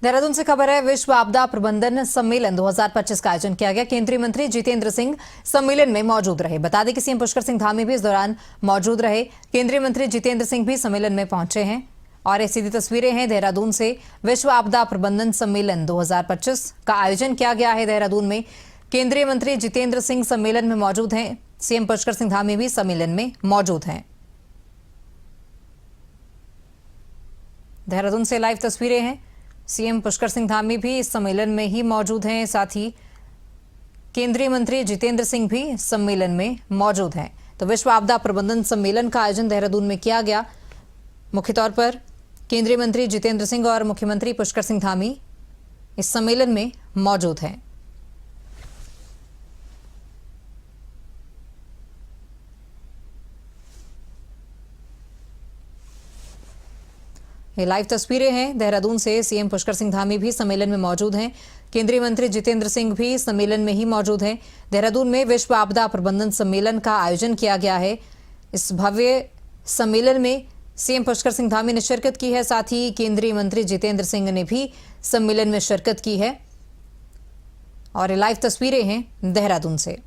देहरादून से खबर है, विश्व आपदा प्रबंधन सम्मेलन 2025 का आयोजन किया गया। केंद्रीय मंत्री जितेंद्र सिंह सम्मेलन में मौजूद रहे। बता दें कि सीएम पुष्कर सिंह धामी भी इस दौरान मौजूद रहे। केंद्रीय मंत्री जितेंद्र सिंह भी सम्मेलन में पहुंचे हैं और ये सीधी तस्वीरें हैं देहरादून से। विश्व आपदा प्रबंधन सम्मेलन 2025 का आयोजन किया गया है देहरादून में। केंद्रीय मंत्री जितेंद्र सिंह सम्मेलन में मौजूद हैं। सीएम पुष्कर सिंह धामी भी सम्मेलन में मौजूद हैं। देहरादून से लाइव तस्वीरें हैं। सीएम पुष्कर सिंह धामी भी इस सम्मेलन में ही मौजूद हैं। साथ ही केंद्रीय मंत्री जितेंद्र सिंह भी सम्मेलन में मौजूद हैं। तो विश्व आपदा प्रबंधन सम्मेलन का आयोजन देहरादून में किया गया। मुख्य तौर पर केंद्रीय मंत्री जितेंद्र सिंह और मुख्यमंत्री पुष्कर सिंह धामी इस सम्मेलन में मौजूद हैं। ये लाइव तस्वीरें हैं देहरादून से। सीएम पुष्कर सिंह धामी भी सम्मेलन में मौजूद हैं। केंद्रीय मंत्री जितेंद्र सिंह भी सम्मेलन में ही मौजूद हैं। देहरादून में विश्व आपदा प्रबंधन सम्मेलन का आयोजन किया गया है। इस भव्य सम्मेलन में सीएम पुष्कर सिंह धामी ने शिरकत की है। साथ ही केंद्रीय मंत्री जितेंद्र सिंह ने भी सम्मेलन में शिरकत की है और ये लाइव तस्वीरें हैं देहरादून से।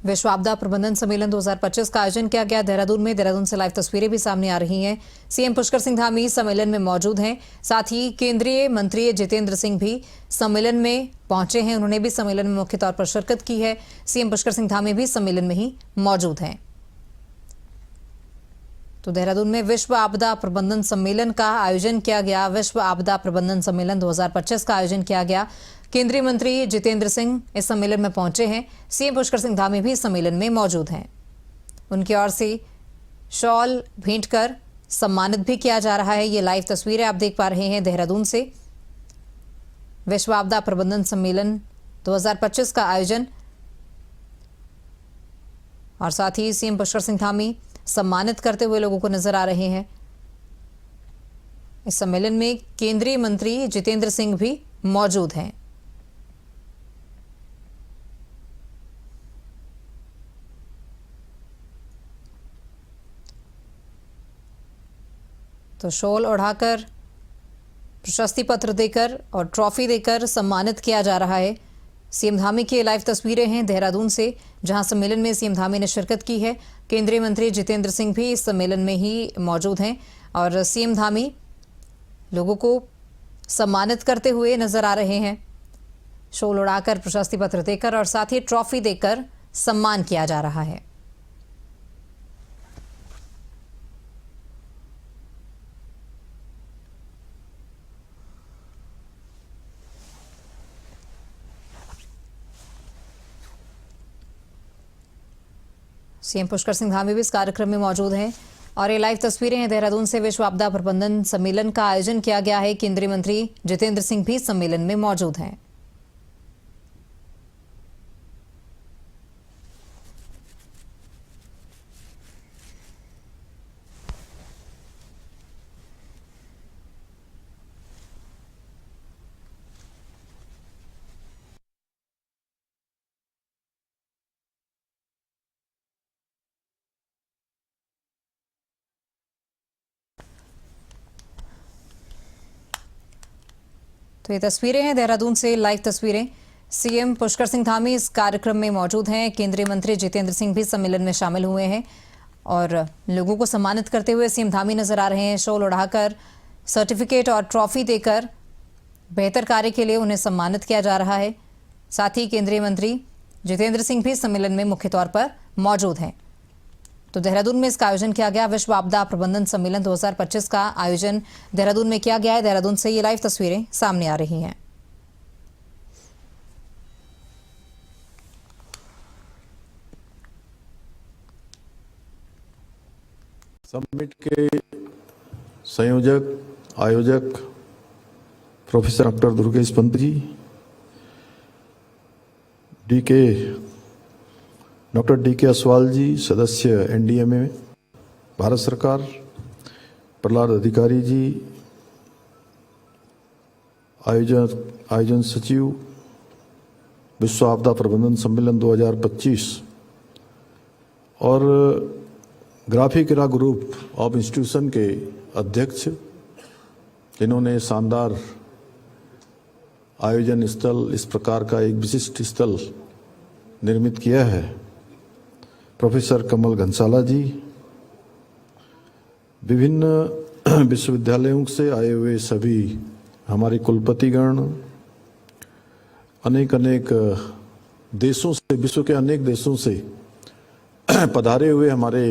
विश्व आपदा प्रबंधन सम्मेलन 2025 का आयोजन किया गया देहरादून में। देहरादून से लाइव तस्वीरें भी सामने आ रही हैं। सीएम पुष्कर सिंह धामी सम्मेलन में मौजूद हैं। साथ ही केंद्रीय मंत्री जितेंद्र सिंह भी सम्मेलन में पहुंचे हैं। उन्होंने भी सम्मेलन में मुख्य तौर पर शिरकत की है। सीएम पुष्कर सिंह धामी भी सम्मेलन में ही मौजूद हैं। तो देहरादून में विश्व आपदा प्रबंधन सम्मेलन का आयोजन किया गया। विश्व आपदा प्रबंधन सम्मेलन 2025 का आयोजन किया गया। केंद्रीय मंत्री जितेंद्र सिंह इस सम्मेलन में पहुंचे हैं। सीएम पुष्कर सिंह धामी भी सम्मेलन में मौजूद हैं। उनकी ओर से शॉल भेंट कर सम्मानित भी किया जा रहा है। ये लाइव तस्वीरें आप देख पा रहे हैं देहरादून से। विश्व आपदा प्रबंधन सम्मेलन 2025 का आयोजन और साथ ही सीएम पुष्कर सिंह धामी सम्मानित करते हुए लोगों को नजर आ रहे हैं। इस सम्मेलन में केंद्रीय मंत्री जितेंद्र सिंह भी मौजूद हैं। तो शॉल ओढ़ाकर, प्रशस्ति पत्र देकर और ट्रॉफी देकर सम्मानित किया जा रहा है। सीएम धामी की लाइव तस्वीरें हैं देहरादून से, जहां सम्मेलन में सीएम धामी ने शिरकत की है। केंद्रीय मंत्री जितेंद्र सिंह भी इस सम्मेलन में ही मौजूद हैं और सीएम धामी लोगों को सम्मानित करते हुए नजर आ रहे हैं। शॉल उड़ाकर, प्रशस्ति पत्र देकर और साथ ही ट्रॉफी देकर सम्मान किया जा रहा है। सीएम पुष्कर सिंह धामी भी इस कार्यक्रम में मौजूद हैं और ये लाइव तस्वीरें हैं देहरादून से। विश्व आपदा प्रबंधन सम्मेलन का आयोजन किया गया है। केंद्रीय मंत्री जितेंद्र सिंह भी सम्मेलन में मौजूद हैं। तो ये तस्वीरें हैं देहरादून से, लाइव तस्वीरें। सीएम पुष्कर सिंह धामी इस कार्यक्रम में मौजूद हैं। केंद्रीय मंत्री जितेंद्र सिंह भी सम्मेलन में शामिल हुए हैं और लोगों को सम्मानित करते हुए सीएम धामी नजर आ रहे हैं। शॉल उड़ाकर, सर्टिफिकेट और ट्रॉफी देकर बेहतर कार्य के लिए उन्हें सम्मानित किया जा रहा है। साथ ही केंद्रीय मंत्री जितेंद्र सिंह भी सम्मेलन में मुख्य तौर पर मौजूद हैं। तो देहरादून में इसका आयोजन किया गया। विश्व आपदा प्रबंधन सम्मेलन 2025 का आयोजन देहरादून में किया गया है। देहरादून से ये लाइव तस्वीरें सामने आ रही हैं। समिट के संयोजक आयोजक professor doctor Durgesh Pant ji, doctor D के असवाल जी, सदस्य एनडीएमए, भारत सरकार, प्रहलाद अधिकारी जी, आयोजन सचिव, विश्व आपदा प्रबंधन सम्मेलन 2025 और ग्राफिकरा ग्रुप ऑफ इंस्टीट्यूशन के अध्यक्ष, जिन्होंने शानदार आयोजन स्थल, इस प्रकार का एक विशिष्ट स्थल निर्मित किया है, प्रोफेसर कमल घनसाला जी, विभिन्न विश्वविद्यालयों से आए हुए सभी हमारे कुलपतिगण, अनेक देशों से, विश्व के अनेक देशों से पधारे हुए हमारे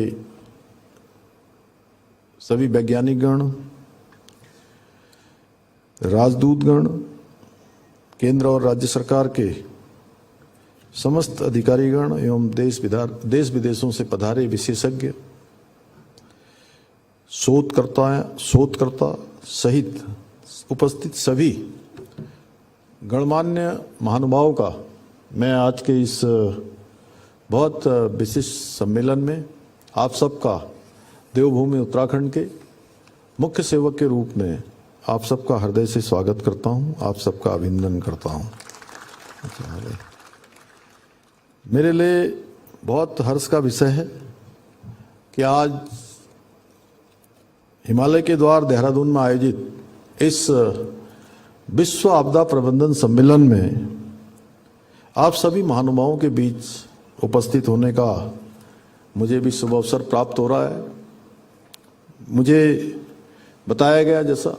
सभी वैज्ञानिकगण, राजदूतगण, केंद्र और राज्य सरकार के समस्त अधिकारीगण एवं देश विदेशों से पधारे विशेषज्ञ, शोधकर्ता सहित उपस्थित सभी गणमान्य महानुभावों का मैं आज के इस बहुत विशिष्ट सम्मेलन में आप सबका देवभूमि उत्तराखंड के मुख्य सेवक के रूप में आप सबका हृदय से स्वागत करता हूं, आप सबका अभिनंदन करता हूं। मेरे लिए बहुत हर्ष का विषय है कि आज हिमालय के द्वार देहरादून में आयोजित इस विश्व आपदा प्रबंधन सम्मेलन में आप सभी महानुभावों के बीच उपस्थित होने का मुझे भी शुभ अवसर प्राप्त हो रहा है। मुझे बताया गया जैसा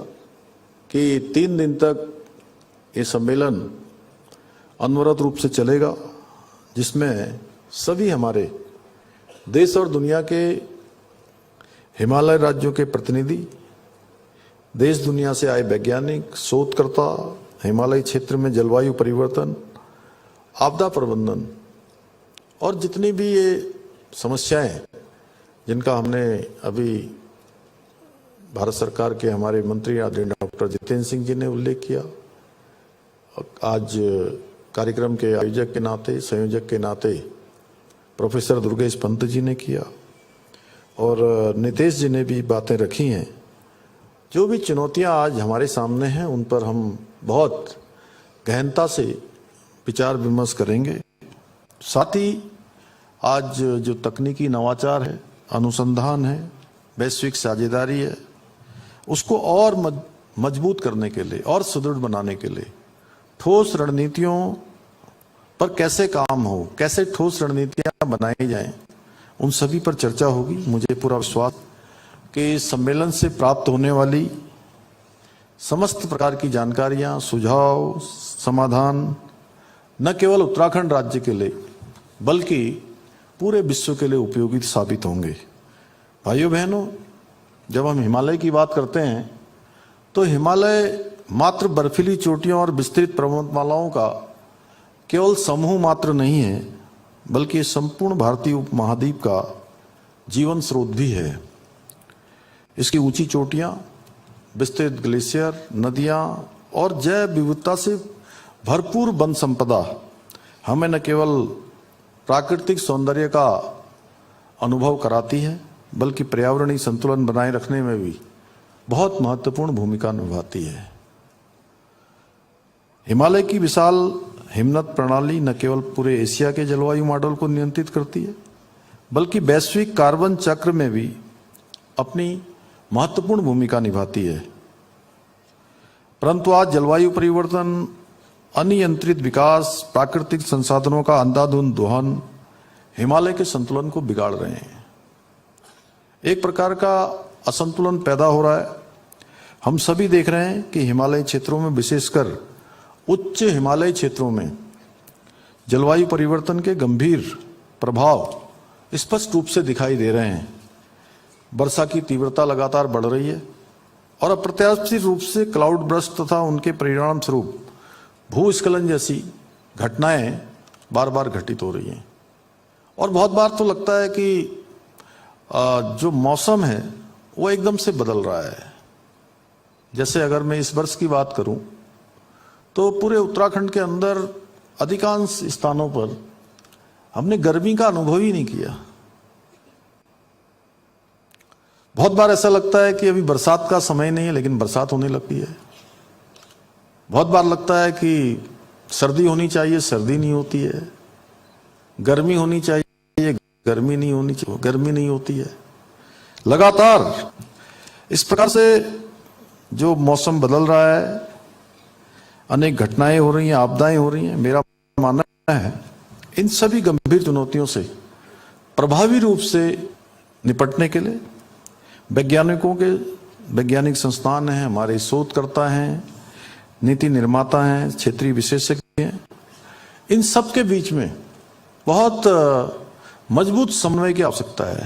कि 3 दिन तक ये सम्मेलन अनवरत रूप से चलेगा, जिसमें सभी हमारे देश और दुनिया के हिमालय राज्यों के प्रतिनिधि, देश दुनिया से आए वैज्ञानिक, शोधकर्ता, हिमालय क्षेत्र में जलवायु परिवर्तन, आपदा प्रबंधन और जितनी भी ये समस्याएं जिनका हमने अभी भारत सरकार के हमारे मंत्री आदरणीय डॉक्टर जितेंद्र सिंह जी ने उल्लेख किया, आज कार्यक्रम के आयोजक के नाते, संयोजक के नाते प्रोफेसर दुर्गेश पंत जी ने किया और नितेश जी ने भी बातें रखी हैं। जो भी चुनौतियां आज हमारे सामने हैं उन पर हम बहुत गहनता से विचार विमर्श करेंगे। साथ ही आज जो तकनीकी नवाचार है, अनुसंधान है, वैश्विक साझेदारी है, उसको और मजबूत करने के लिए और सुदृढ़ बनाने के लिए ठोस रणनीतियों पर कैसे काम हो, कैसे ठोस रणनीतियां बनाई जाएं, उन सभी पर चर्चा होगी। मुझे पूरा विश्वास कि इस सम्मेलन से प्राप्त होने वाली समस्त प्रकार की जानकारियां, सुझाव, समाधान न केवल उत्तराखंड राज्य के लिए बल्कि पूरे विश्व के लिए उपयोगी साबित होंगे। भाइयों बहनों, जब हम हिमालय की बात करते हैं तो हिमालय मात्र बर्फीली चोटियों और विस्तृत पर्वतमालाओं का केवल समूह मात्र नहीं है, बल्कि संपूर्ण भारतीय उपमहाद्वीप का जीवन स्रोत भी है। इसकी ऊंची चोटियां, विस्तृत ग्लेशियर, नदियां और जैव विविधता से भरपूर वन संपदा हमें न केवल प्राकृतिक सौंदर्य का अनुभव कराती है, बल्कि पर्यावरणीय संतुलन बनाए रखने में भी बहुत महत्वपूर्ण भूमिका निभाती है। हिमालय की विशाल हिमनद प्रणाली न केवल पूरे एशिया के जलवायु मॉडल को नियंत्रित करती है, बल्कि वैश्विक कार्बन चक्र में भी अपनी महत्वपूर्ण भूमिका निभाती है। परंतु आज जलवायु परिवर्तन, अनियंत्रित विकास, प्राकृतिक संसाधनों का अंधाधुंध दोहन हिमालय के संतुलन को बिगाड़ रहे हैं। एक प्रकार का असंतुलन पैदा हो रहा है। हम सभी देख रहे हैं कि हिमालय क्षेत्रों में, विशेषकर उच्च हिमालय क्षेत्रों में जलवायु परिवर्तन के गंभीर प्रभाव स्पष्ट रूप से दिखाई दे रहे हैं। वर्षा की तीव्रता लगातार बढ़ रही है और अप्रत्याशित रूप से क्लाउड बर्स्ट तथा उनके परिणाम स्वरूप भूस्खलन जैसी घटनाएं बार बार घटित हो रही हैं। और बहुत बार तो लगता है कि जो मौसम है वो एकदम से बदल रहा है। जैसे अगर मैं इस वर्ष की बात करूं तो पूरे उत्तराखंड के अंदर अधिकांश स्थानों पर हमने गर्मी का अनुभव ही नहीं किया। बहुत बार ऐसा लगता है कि अभी बरसात का समय नहीं है, लेकिन बरसात होने लगती है। बहुत बार लगता है कि सर्दी होनी चाहिए, सर्दी नहीं होती है। गर्मी होनी चाहिए, गर्मी नहीं होनी चाहिए, गर्मी नहीं होती है। लगातार इस प्रकार से जो मौसम बदल रहा है, अनेक घटनाएं हो रही हैं, आपदाएं हो रही हैं। मेरा मानना है इन सभी गंभीर चुनौतियों से प्रभावी रूप से निपटने के लिए वैज्ञानिक संस्थान हैं, हमारे शोधकर्ता हैं, नीति निर्माता हैं, क्षेत्रीय विशेषज्ञ हैं। इन सब के बीच में बहुत मजबूत समन्वय की आवश्यकता है।